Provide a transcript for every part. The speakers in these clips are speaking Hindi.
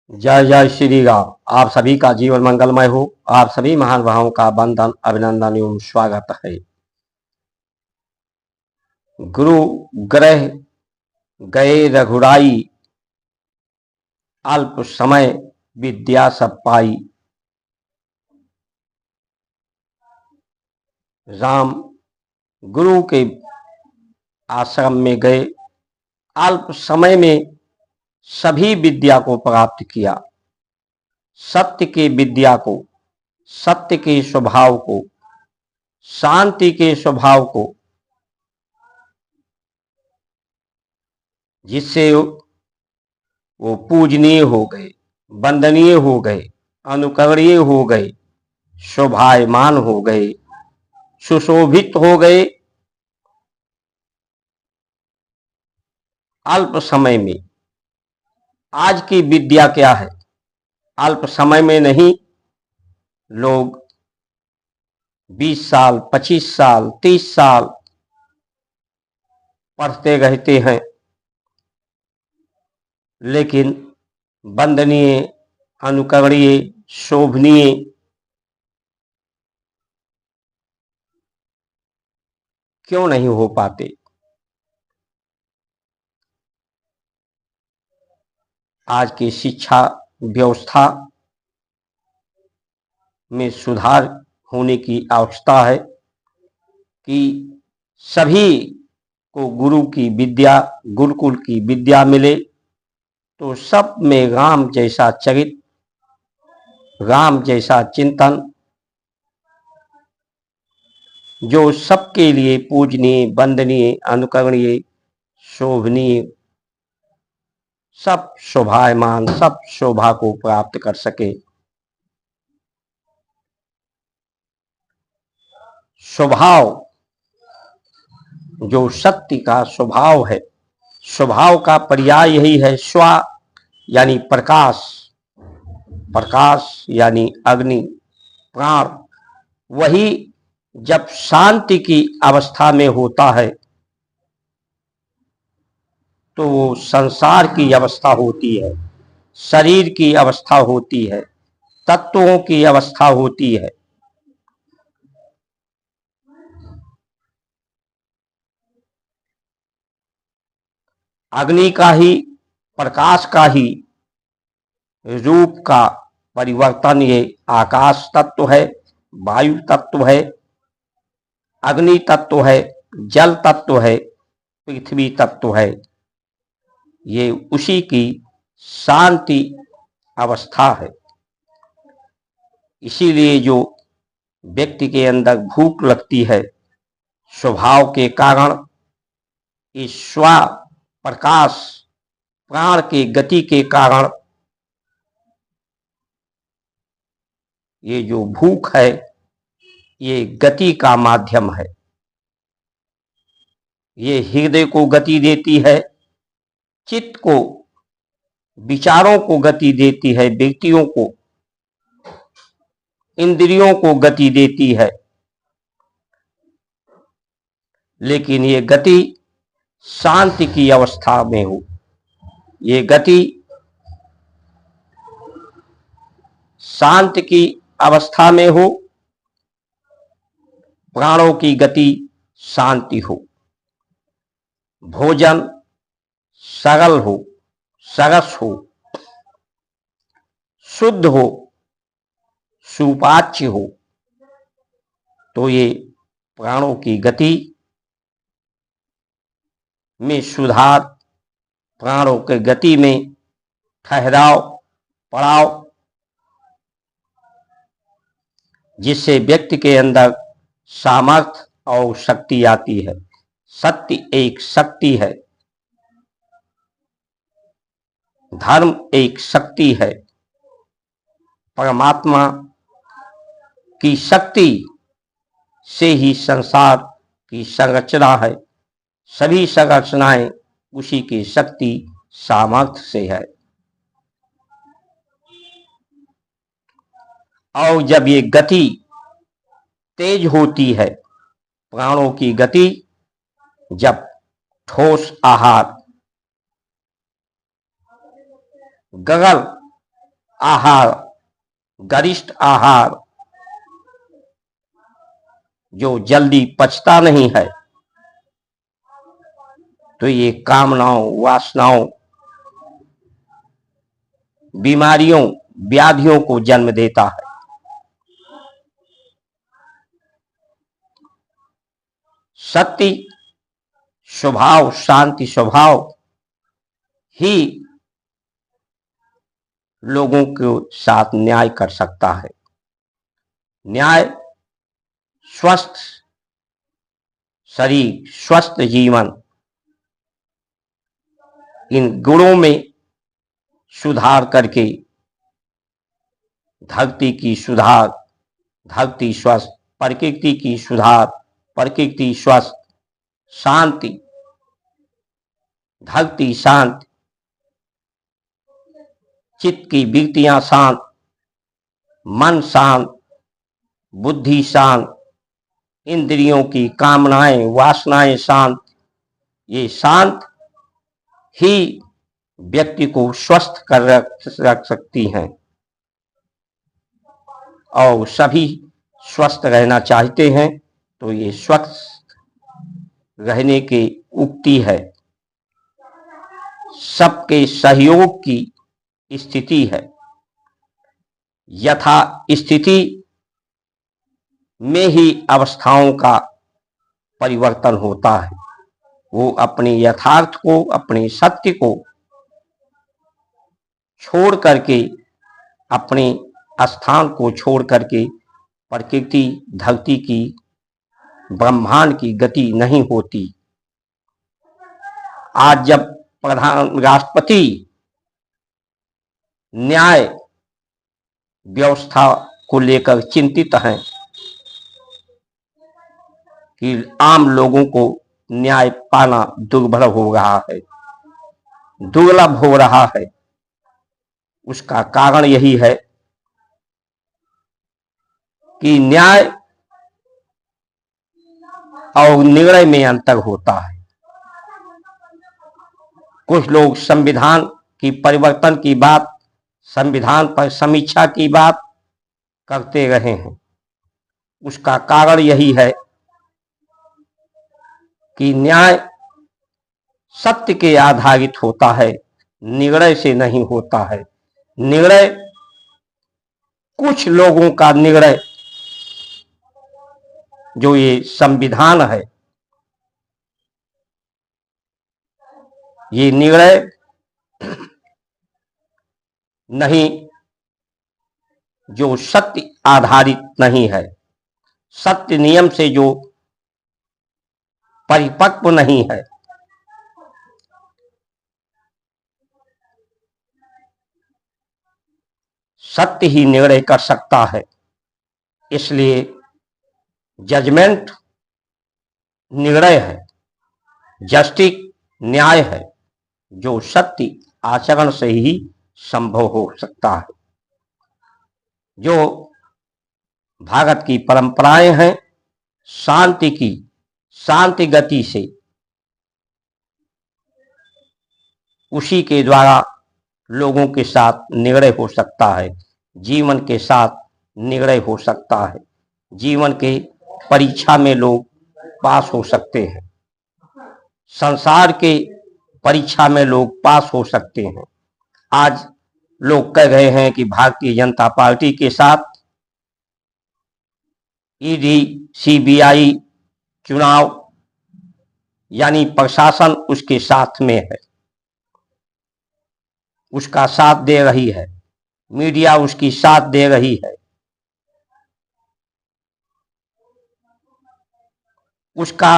जय जय श्री राम। आप सभी का जीवन मंगलमय हो। आप सभी महानुभावों का वंदन अभिनंदन एवं स्वागत है। गुरु ग्रह गए रघुराई, अल्प समय विद्या सब पाई। राम गुरु के आश्रम में गए, अल्प समय में सभी विद्या को प्राप्त किया। सत्य के विद्या को, सत्य के स्वभाव को, शांति के स्वभाव को, जिससे वो पूजनीय हो गए, वंदनीय हो गए, अनुकरणीय हो गए, शोभायमान हो गए, सुशोभित हो गए। अल्प समय में आज की विद्या क्या है? अल्प समय में नहीं, लोग 20 साल, 25 साल, 30 साल पढ़ते रहते हैं, लेकिन वंदनीय, अनुकरणीय, शोभनीय क्यों नहीं हो पाते? आज की शिक्षा व्यवस्था में सुधार होने की आवश्यकता है कि सभी को गुरु की विद्या, गुरुकुल की विद्या मिले, तो सब में राम जैसा चरित्र, राम जैसा चिंतन, जो सबके लिए पूजनीय, वंदनीय, अनुकरणीय, शोभनीय, सब शोभायमान, सब शोभा को प्राप्त कर सके। स्वभाव, जो शक्ति का स्वभाव है, स्वभाव का पर्याय यही है स्व, यानी प्रकाश, प्रकाश यानी अग्नि, प्राण। वही जब शांति की अवस्था में होता है तो वो संसार की अवस्था होती है, शरीर की अवस्था होती है, तत्वों की अवस्था होती है। अग्नि का ही, प्रकाश का ही रूप का परिवर्तन ये आकाश तत्व है, वायु तत्व है, अग्नि तत्व है, जल तत्व है, पृथ्वी तत्व है। ये उसी की शांति अवस्था है। इसीलिए जो व्यक्ति के अंदर भूख लगती है, स्वभाव के कारण, इस स्व प्रकाश प्राण की गति के कारण, ये जो भूख है ये गति का माध्यम है। ये हृदय को गति देती है, चित्त को, विचारों को गति देती है, व्यक्तियों को, इंद्रियों को गति देती है। लेकिन ये गति शांति की अवस्था में हो, ये गति शांत की अवस्था में हो, प्राणों की गति शांति हो, भोजन सरल हो, सरस हो, शुद्ध हो, सुपाच्य हो, तो ये प्राणों की गति में सुधार, प्राणों की गति में ठहराव, पड़ाव, जिससे व्यक्ति के अंदर सामर्थ्य और शक्ति आती है। सत्य एक शक्ति है, धर्म एक शक्ति है। परमात्मा की शक्ति से ही संसार की संरचना है। सभी संरचनाएं उसी की शक्ति, सामर्थ्य से है। और जब ये गति तेज होती है, प्राणों की गति, जब ठोस आहार, गगल आहार, गरिष्ठ आहार जो जल्दी पचता नहीं है, तो ये कामनाओं, वासनाओं, बीमारियों, व्याधियों को जन्म देता है। सत्य स्वभाव, शांति स्वभाव ही लोगों के साथ न्याय कर सकता है। न्याय, स्वस्थ शरीर, स्वस्थ जीवन, इन गुणों में सुधार करके धरती की सुधार, धरती स्वस्थ, प्रकृति की सुधार, प्रकृति स्वस्थ, शांति, धरती शांत, चित्त की वृत्तियां शांत, मन शांत, बुद्धि शांत, इंद्रियों की कामनाएं, वासनाएं शांत, ये शांत ही व्यक्ति को स्वस्थ कर रख सकती हैं। और सभी स्वस्थ रहना चाहते हैं, तो ये स्वस्थ रहने की उक्ति है। सबके सहयोग की स्थिति है। यथा स्थिति में ही अवस्थाओं का परिवर्तन होता है। वो अपने यथार्थ को, अपने सत्य को छोड़ करके, अपने स्थान को छोड़ करके प्रकृति, धरती की, ब्रह्मांड की गति नहीं होती। आज जब राष्ट्रपति न्याय व्यवस्था को लेकर चिंतित हैं कि आम लोगों को न्याय पाना दुर्लभ हो रहा है, दुर्लभ हो रहा है, उसका कारण यही है कि न्याय और निर्णय में अंतर होता है। कुछ लोग संविधान की परिवर्तन की बात, संविधान पर समीक्षा की बात करते रहे हैं। उसका कारण यही है कि न्याय सत्य के आधारित होता है, निर्णय से नहीं होता है। निर्णय, कुछ लोगों का निर्णय, जो ये संविधान है, ये निर्णय नहीं, जो सत्य आधारित नहीं है, सत्य नियम से जो परिपक्व नहीं है। सत्य ही निर्णय कर सकता है। इसलिए जजमेंट निर्णय है, जस्टिस न्याय है, जो सत्य आचरण से ही संभव हो सकता है। जो भारत की परंपराएं हैं, शांति की, शांति गति से, उसी के द्वारा लोगों के साथ निर्णय हो सकता है, जीवन के साथ निर्णय हो सकता है। जीवन के परीक्षा में लोग पास हो सकते हैं, संसार के परीक्षा में लोग पास हो सकते हैं। आज लोग कह रहे हैं कि भारतीय जनता पार्टी के साथ ईडी, सीबीआई, चुनाव यानी प्रशासन उसके साथ में है, उसका साथ दे रही है, मीडिया उसकी साथ दे रही है। उसका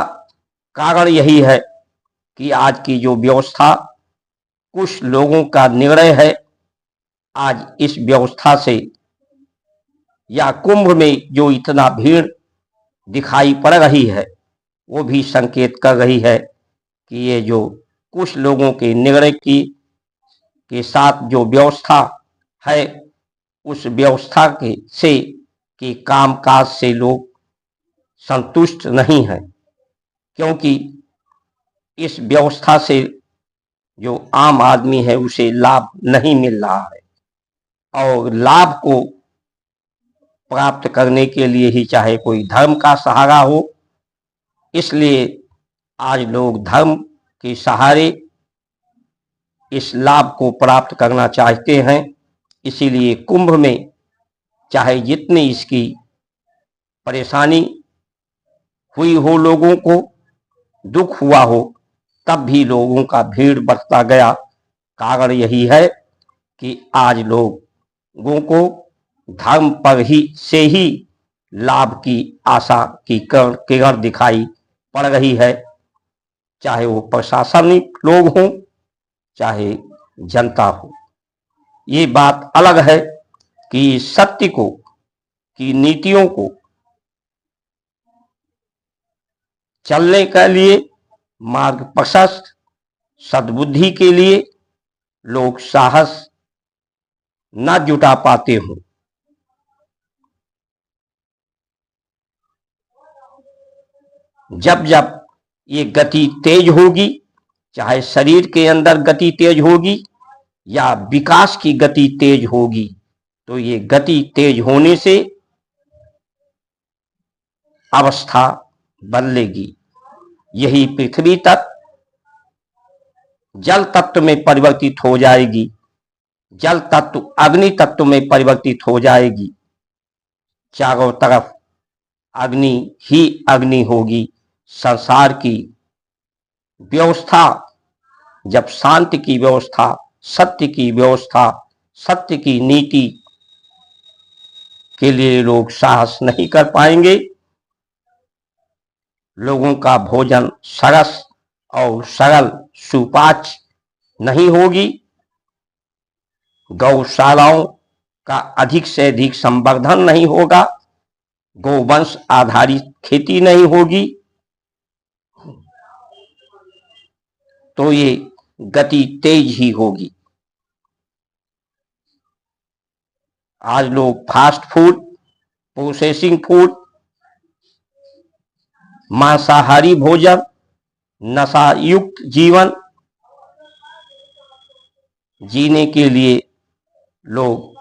कारण यही है कि आज की जो व्यवस्था, कुछ लोगों का निर्णय है। आज इस व्यवस्था से, या कुंभ में जो इतना भीड़ दिखाई पड़ रही है, वो भी संकेत कर रही है कि ये जो कुछ लोगों के निर्णय के साथ जो व्यवस्था है, उस व्यवस्था के कामकाज से लोग संतुष्ट नहीं हैं, क्योंकि इस व्यवस्था से जो आम आदमी है उसे लाभ नहीं मिल रहा है। और लाभ को प्राप्त करने के लिए ही चाहे कोई धर्म का सहारा हो, इसलिए आज लोग धर्म के सहारे इस लाभ को प्राप्त करना चाहते हैं। इसीलिए कुंभ में चाहे जितनी इसकी परेशानी हुई हो, लोगों को दुख हुआ हो, तब भी लोगों का भीड़ बढ़ता गया। कारण यही है कि आज लोगों को धर्म पर से ही लाभ की आशा की किरण दिखाई पड़ रही है, चाहे वो प्रशासनिक लोग हों चाहे जनता हो। ये बात अलग है कि सत्य को, की नीतियों को चलने के लिए मार्ग प्रशस्त, सद्बुद्धि के लिए लोग साहस न जुटा पाते हों। जब जब ये गति तेज होगी, चाहे शरीर के अंदर गति तेज होगी या विकास की गति तेज होगी, तो ये गति तेज होने से अवस्था बदलेगी। यही पृथ्वी तत्व जल तत्व में परिवर्तित हो जाएगी, जल तत्व अग्नि तत्व में परिवर्तित हो जाएगी। चारों तरफ अग्नि ही अग्नि होगी। संसार की व्यवस्था जब शांति की व्यवस्था, सत्य की व्यवस्था, सत्य की नीति के लिए लोग साहस नहीं कर पाएंगे, लोगों का भोजन सरस और सरल सुपाच्य नहीं होगी, गौशालाओं का अधिक से अधिक संवर्धन नहीं होगा, गोवंश आधारित खेती नहीं होगी, तो ये गति तेज ही होगी। आज लोग फास्ट फूड, प्रोसेसिंग फूड, मांसाहारी भोजन, नशायुक्त जीवन जीने के लिए लोग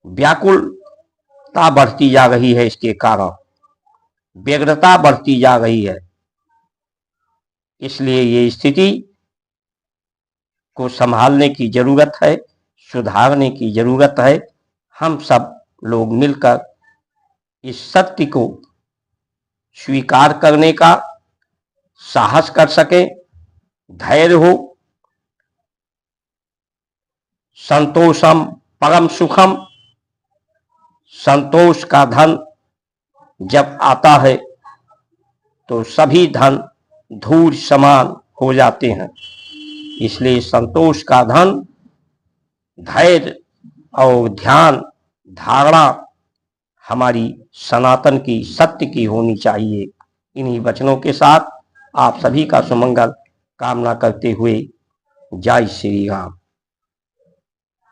व्याकुलता बढ़ती जा रही है। इसके कारण व्यग्रता बढ़ती जा रही है। इसलिए ये स्थिति को संभालने की जरूरत है, सुधारने की जरूरत है। हम सब लोग मिलकर इस सत्य को स्वीकार करने का साहस कर सके, धैर्य हो। संतोषम परम सुखम, संतोष का धन जब आता है तो सभी धन धूल समान हो जाते हैं। इसलिए संतोष का धन, धैर्य और ध्यान धारणा हमारी सनातन की, सत्य की होनी चाहिए। इन्हीं वचनों के साथ आप सभी का सुमंगल कामना करते हुए जय श्री राम।